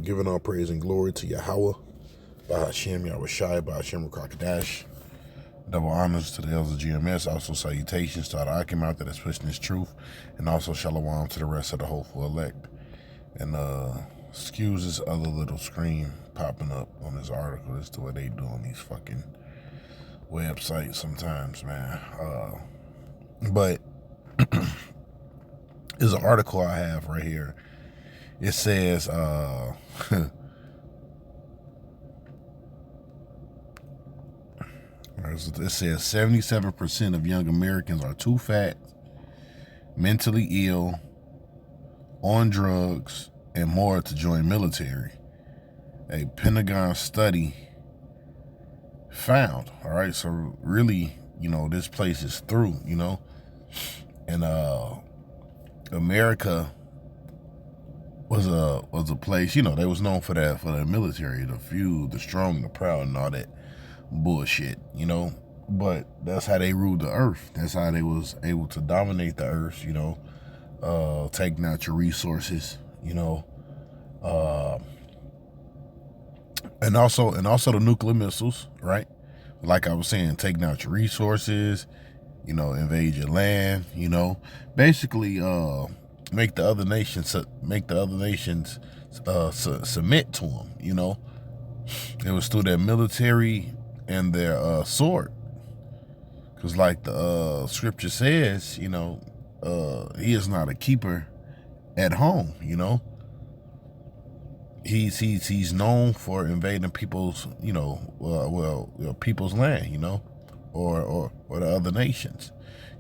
Giving all praise and glory to Yahweh, Bahashem Yahushai, Bahashem Rakakadash. Double honors to the elders of GMS. Also salutations to all the Akim that is pushing this truth. And also shalom to the rest of the hopeful elect. And excuse this other little screen popping up on this article as to what they do on these fucking websites sometimes, man. But there's an article I have right here. It says, it says 77% of young Americans are too fat, mentally ill, on drugs, and more to join military. A Pentagon study found. All right, so really, this place is through, and America was a place, they was known for that, for the military, the few, the strong, the proud, and all that bullshit, but that's how they ruled the earth. That's how they was able to dominate the earth, taking out your resources, and also the nuclear missiles, right? Like I was saying, taking out your resources, invade your land, basically make the other nations submit to them, It was through their military and their sword, because like the scripture says, he is not a keeper at home, He's known for invading people's, people's land, or the other nations,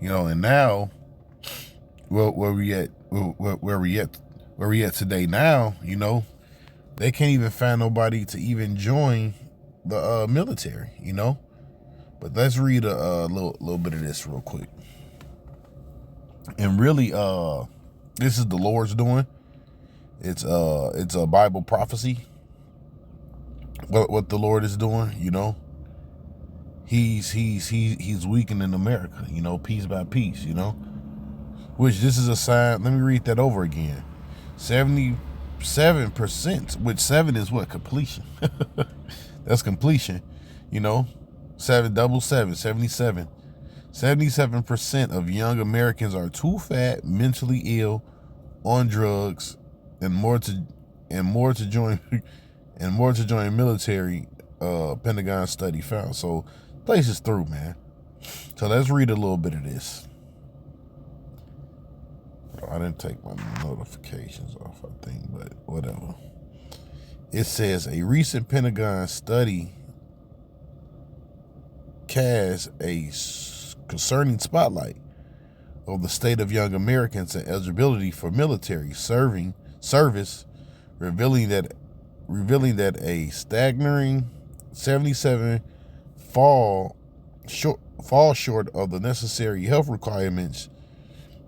and now, where we at today now, they can't even find nobody to even join the military, But let's read a little bit of this real quick. And really, this is the Lord's doing. It's a Bible prophecy. What the Lord is doing, He's weakening America, piece by piece, Which this is a sign. Let me read that over again. 77%, which 7 is what? Completion. That's completion, 7 double 7, 77. 77% of young Americans are too fat, mentally ill, on drugs, and more to join military. Pentagon study found. So place is through, man. So let's read a little bit of this. I didn't take my notifications off, I think, but whatever. It says a recent Pentagon study casts a concerning spotlight of the state of young Americans and eligibility for military service, revealing that a staggering 77 fall short of the necessary health requirements.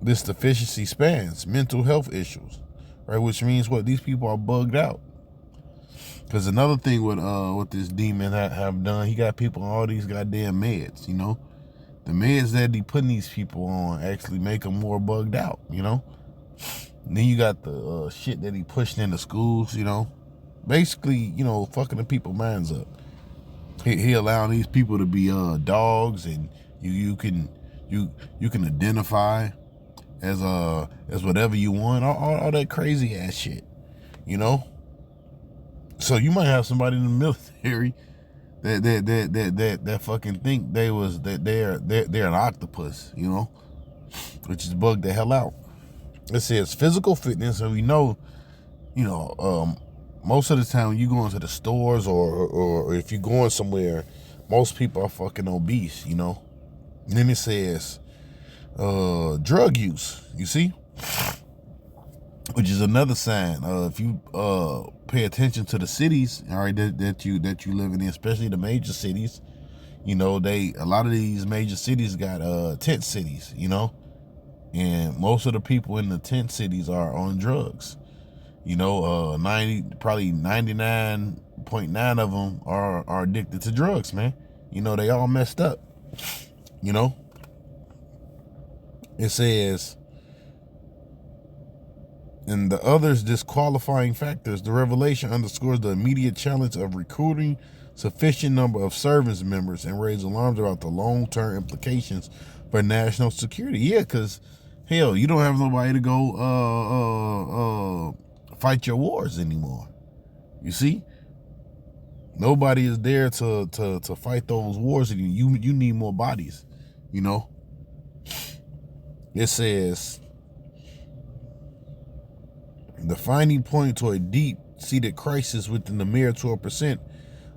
This deficiency spans mental health issues, right? Which means what? These people are bugged out. Because another thing with what this demon have done, he got people on all these goddamn meds, The meds that he putting these people on actually make them more bugged out, And then you got the shit that he pushed into schools, Basically, fucking the people minds up. He allowing these people to be dogs, and you can identify as whatever you want, all that crazy ass shit, So you might have somebody in the military that fucking think they're an octopus, which is bugged the hell out. It says physical fitness, and we know, most of the time when you go into the stores or if you're going somewhere, most people are fucking obese, And then it says drug use, you see? Which is another sign. If you pay attention to the cities, all right, that you living in, especially the major cities, a lot of these major cities got tent cities, and most of the people in the tent cities are on drugs. 99.9 of them are addicted to drugs, man. They all messed up. It says And the others disqualifying factors, the revelation underscores the immediate challenge of recruiting sufficient number of service members and raise alarms about the long-term implications for national security. Yeah, because hell, you don't have nobody to go fight your wars anymore. You see, nobody is there to fight those wars, and you need more bodies. You know, it says the finding point to a deep-seated crisis within the mere 12%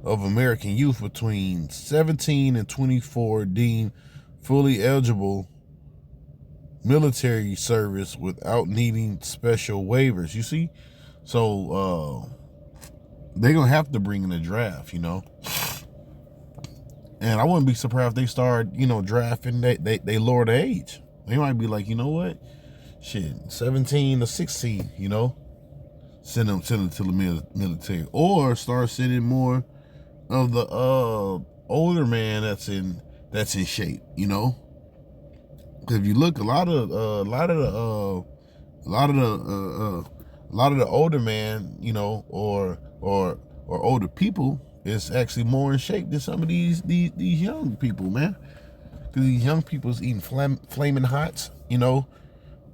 of American youth between 17 and 24 deemed fully eligible military service without needing special waivers. You see? So they're going to have to bring in a draft, you know? And I wouldn't be surprised if they start, drafting, they lower the age. They might be like, you know what? Shit, 17 to 16, send them to the military. Or start sending more of the older man that's in shape, Because if you look, a lot of the older man, or older people is actually more in shape than some of these young people, man. Because these young people's eating flaming hots,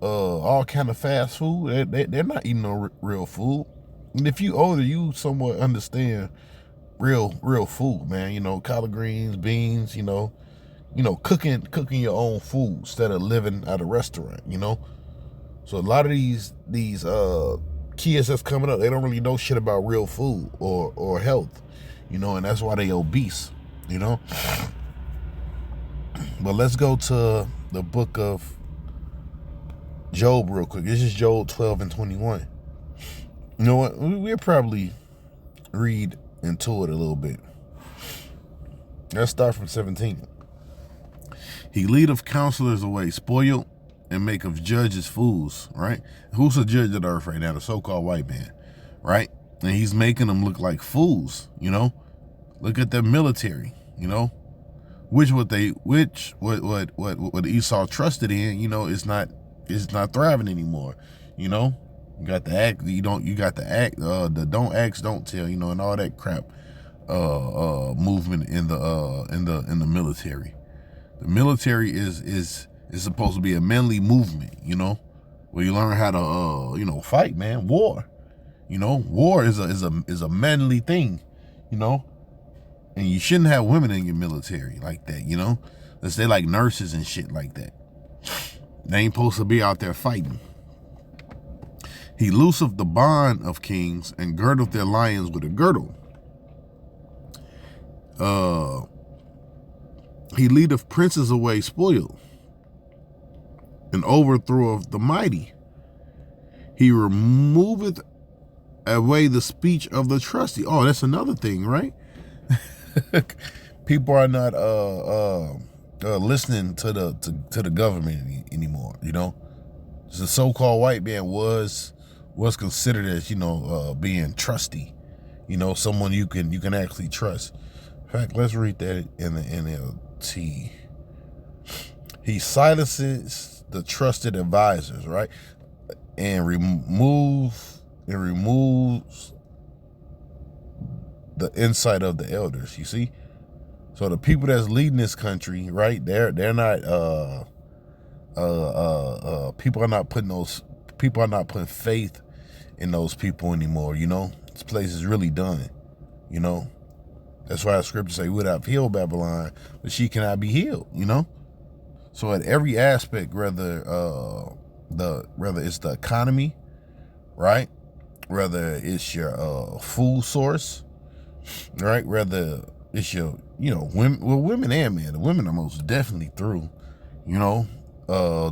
all kind of fast food. They're not eating no real food. And if you older, you somewhat understand real food, man. Collard greens, beans, cooking your own food instead of living at a restaurant, So a lot of these kids that's coming up, they don't really know shit about real food or health, and that's why they obese, But let's go to the book of Job real quick. This is Job 12 and 21. You know what? We'll probably read into it a little bit. Let's start from 17. He leadeth counselors away, spoiled, and make of judges fools, right? Who's the judge of the earth right now? The so-called white man, right? And he's making them look like fools, Look at the military, Which what Esau trusted in, is not thriving anymore, You got the act, you got the act, the don't ask, don't tell, and all that crap movement in the military. The military is supposed to be a manly movement, where you learn how to fight, man. War. War is a manly thing, And you shouldn't have women in your military like that, Unless they like nurses and shit like that. They ain't supposed to be out there fighting. He looseth the bond of kings and girdeth their lions with a girdle. He leadeth princes away spoiled, and overthroweth the mighty. He removeth away the speech of the trusty. Oh, that's another thing, right? People are not listening to the government anymore. The so-called white man was considered as being trusty, someone you can actually trust. In fact, let's read that in the NLT. He silences the trusted advisors, right, and removes the insight of the elders. You see, so the people that's leading this country, right, they're not people are not putting faith in those people anymore. This place is really done. That's why the scriptures say we would have healed Babylon, but she cannot be healed. So at every aspect, whether it's the economy, right, whether it's your food source, right, whether it's your women and men. The women are most definitely through. The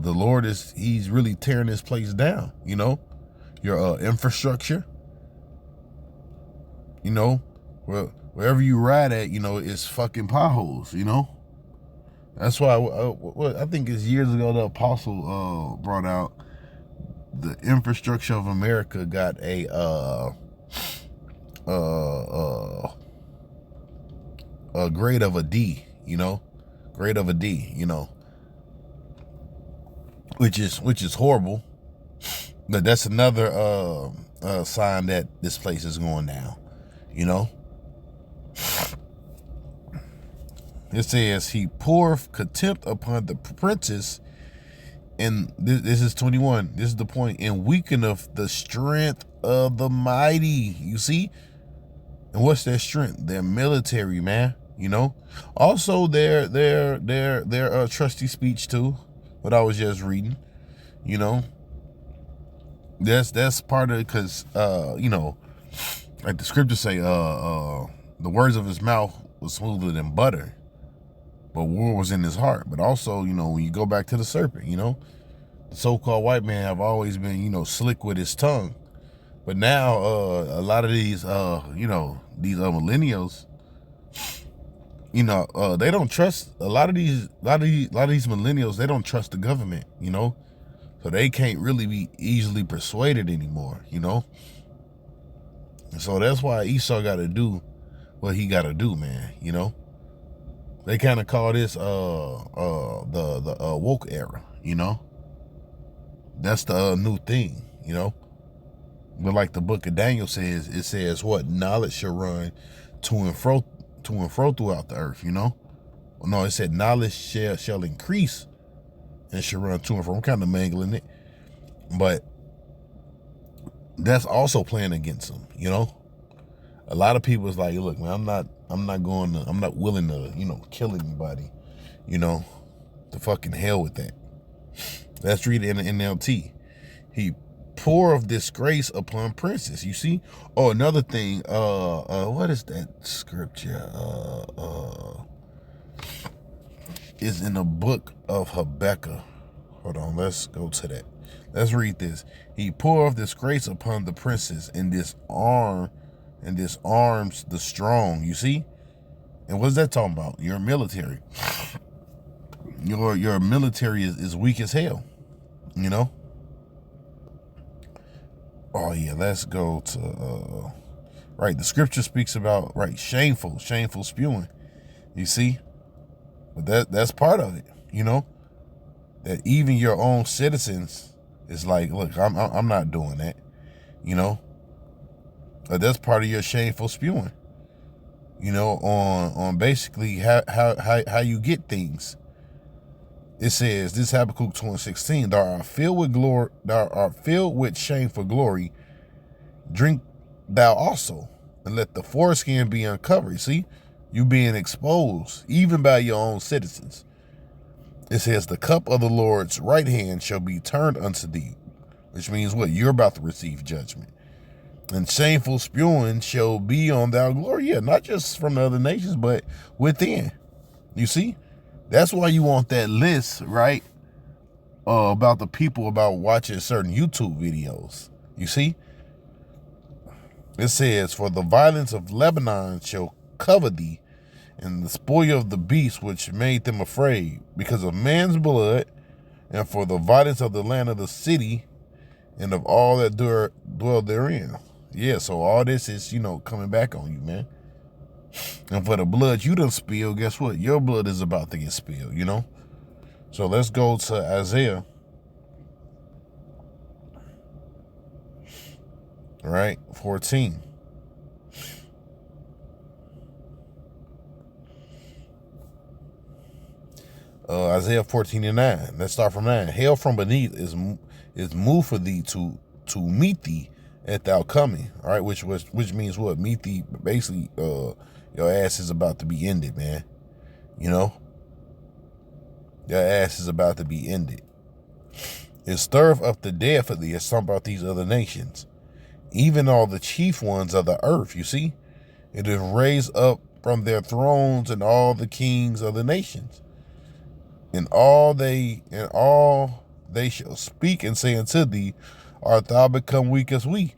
Lord he's really tearing this place down, your infrastructure, wherever you ride at, it's fucking potholes, That's why I think it's years ago the apostle brought out the infrastructure of America got a grade of a D, grade of a D, which is horrible, But that's another sign that this place is going down. You know, it says he poureth contempt upon the princes, and this is 21. This is the point, and weakeneth the strength of the mighty. You see, and what's their strength? Their military, man. You know, also their trusty speech too. What I was just reading. You know, that's part of it, because you know, like the scriptures say, the words of his mouth was smoother than butter, but war was in his heart. But also, you know, when you go back to the serpent, you know, the so-called white man have always been, you know, slick with his tongue. But now, a lot of these, you know, these millennials, you know, they don't trust a lot of these millennials. They don't trust the government, you know, so they can't really be easily persuaded anymore, you know. And so that's why Esau got to do what he got to do, man. You know, they kind of call this the woke era, you know. That's the new thing, you know. But like the book of Daniel says, it says what? Knowledge shall run to and fro throughout the earth, you know? No, it said knowledge shall increase and shall run to and fro. I'm kind of mangling it. But that's also playing against them, you know? A lot of people is like, look, man, I'm not willing to, you know, kill anybody, you know? To fucking hell with that. Let's read it in the NLT. He pour of disgrace upon princes. You see? Oh, another thing, what is that scripture? Is in the book of Habakkuk. Hold on, let's go to that. Let's read this. He pour of disgrace upon the princes, and disarms the strong. You see? And what's that talking about? Your military. Your military is weak as hell. You know? Oh yeah, let's go to right. The scripture speaks about shameful spewing. You see, but that's part of it. You know, that even your own citizens is like, look, I'm not doing that. You know, that's part of your shameful spewing. You know, on basically how you get things. It says, this Habakkuk 2:16, thou art filled with glory, thou art filled with shame for glory. Drink thou also, and let the foreskin be uncovered. See, you being exposed, even by your own citizens. It says, the cup of the Lord's right hand shall be turned unto thee, which means what? You're about to receive judgment. And shameful spewing shall be on thy glory. Yeah, not just from the other nations, but within. You see? That's why you want that list, right? About the people about watching certain YouTube videos. You see? It says, for the violence of Lebanon shall cover thee, and the spoil of the beast which made them afraid, because of man's blood, and for the violence of the land of the city, and of all that dwell therein. Yeah, so all this is, you know, coming back on you, man. And for the blood you done spilled, guess what? Your blood is about to get spilled, you know? So let's go to Isaiah. All right, 14. Isaiah 14:9. Let's start from 9. Hell from beneath is moved for thee to meet thee at thou coming. All right, which means what? Meet thee, basically, your ass is about to be ended, man. You know? Your ass is about to be ended. It stirreth up the dead for thee. It's something about these other nations. Even all the chief ones of the earth, you see? It is raised up from their thrones, and all the kings of the nations. And all they shall speak and say unto thee, art thou become weak as we?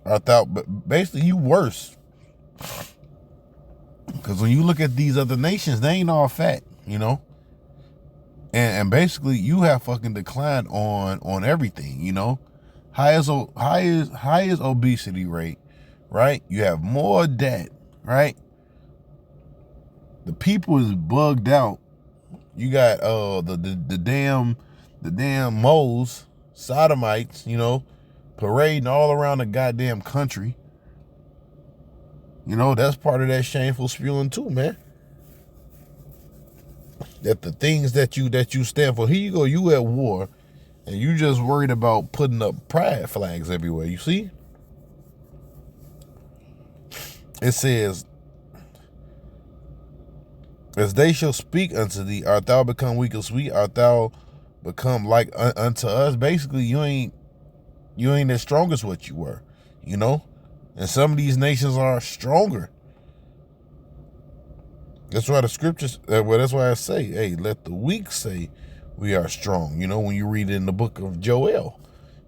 Art thou, basically, you worse. Because when you look at these other nations, they ain't all fat, you know? And basically, you have fucking declined on everything, you know? Highest obesity rate, right? You have more debt, right? The people is bugged out. You got the damn moles, sodomites, parading all around the goddamn country. That's part of that shameful spewing too, man. That the things that you stand for, here you go, you at war, and you just worried about putting up pride flags everywhere. You see? It says, as they shall speak unto thee, art thou become weak and sweet? Art thou become like unto us? Basically, you ain't as strong as what you were, And some of these nations are stronger. That's why the scriptures, that's why I say, hey, let the weak say we are strong. When you read it in the book of Joel,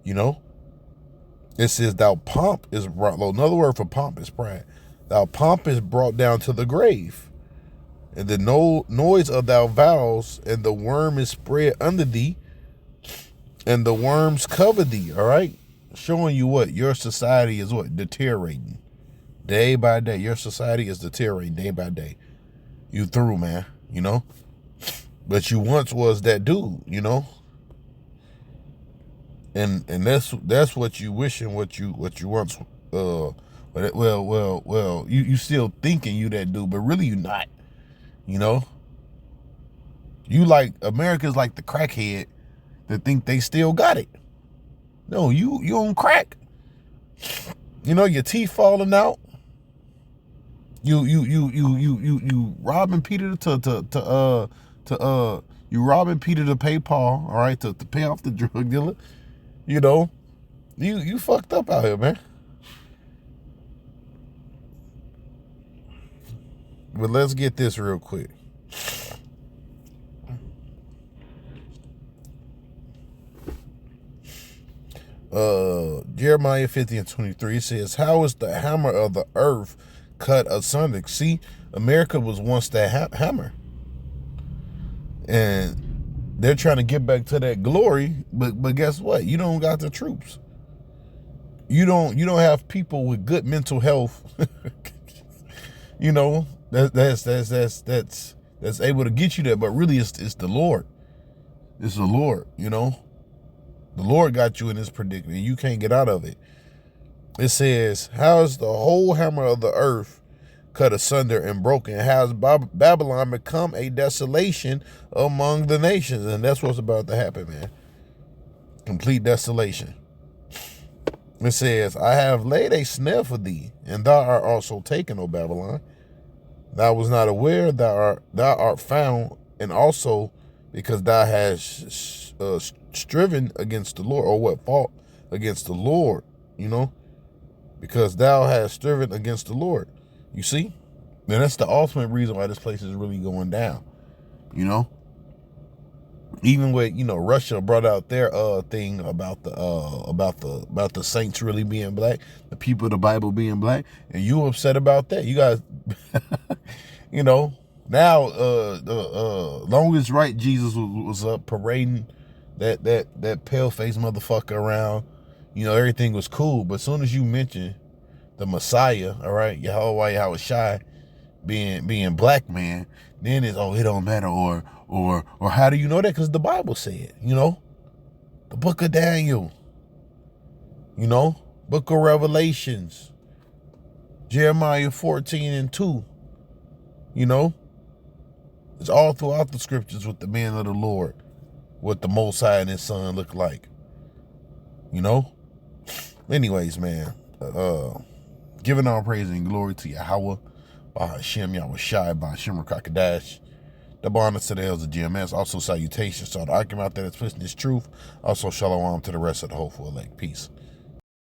it says, thou pomp is brought, another word for pomp is pride. Thou pomp is brought down to the grave, and the noise of thy vows, and the worm is spread under thee, and the worms cover thee, all right? Showing you what? Your society is what? Deteriorating. Day by day. Your society is deteriorating day by day. You through, man, But you once was that dude, And that's what you wish and what you once you still thinking you that dude, but really you not. You like America's like the crackhead that think they still got it. No, you on crack. Your teeth falling out. You robbing Peter you robbing Peter to pay Paul, all right, to pay off the drug dealer. You fucked up out here, man. But let's get this real quick. Jeremiah 50:23 says, how is the hammer of the earth cut asunder? See, America was once that hammer, and they're trying to get back to that glory. But guess what? You don't got the troops. You don't have people with good mental health. That's able to get you there. But really, it's the Lord. It's the Lord. The Lord got you in this predicament. You can't get out of it. It says, how is the whole hammer of the earth cut asunder and broken? Has Babylon become a desolation among the nations? And that's what's about to happen, man. Complete desolation. It says, I have laid a snare for thee, and thou art also taken, O Babylon. Thou was not aware, thou art found, and also because thou hast striven against the Lord, or what, fought against the Lord, because thou hast striven against the Lord. You see? And that's the ultimate reason why this place is really going down. Even with, Russia brought out their thing about the saints really being black, the people of the Bible being black, and you upset about that. You guys now long as right Jesus was up parading that pale faced motherfucker around, everything was cool. But as soon as you mention the Messiah, all right, Yahweh Shai being black man, then it's, it don't matter, or how do you know that? Because the Bible said, the book of Daniel, book of Revelations, Jeremiah 14:2, it's all throughout the scriptures with the man of the Lord, what the Most High and his son look like, Anyways, man, giving all praise and glory to Yahweh, by Hashem Yahweh Shai, by Hashem Rakakadash, double honor to the elders of GMS. Also salutations to all the argument that is pushing this truth. Also shalom to the rest of the hopeful elect. Peace.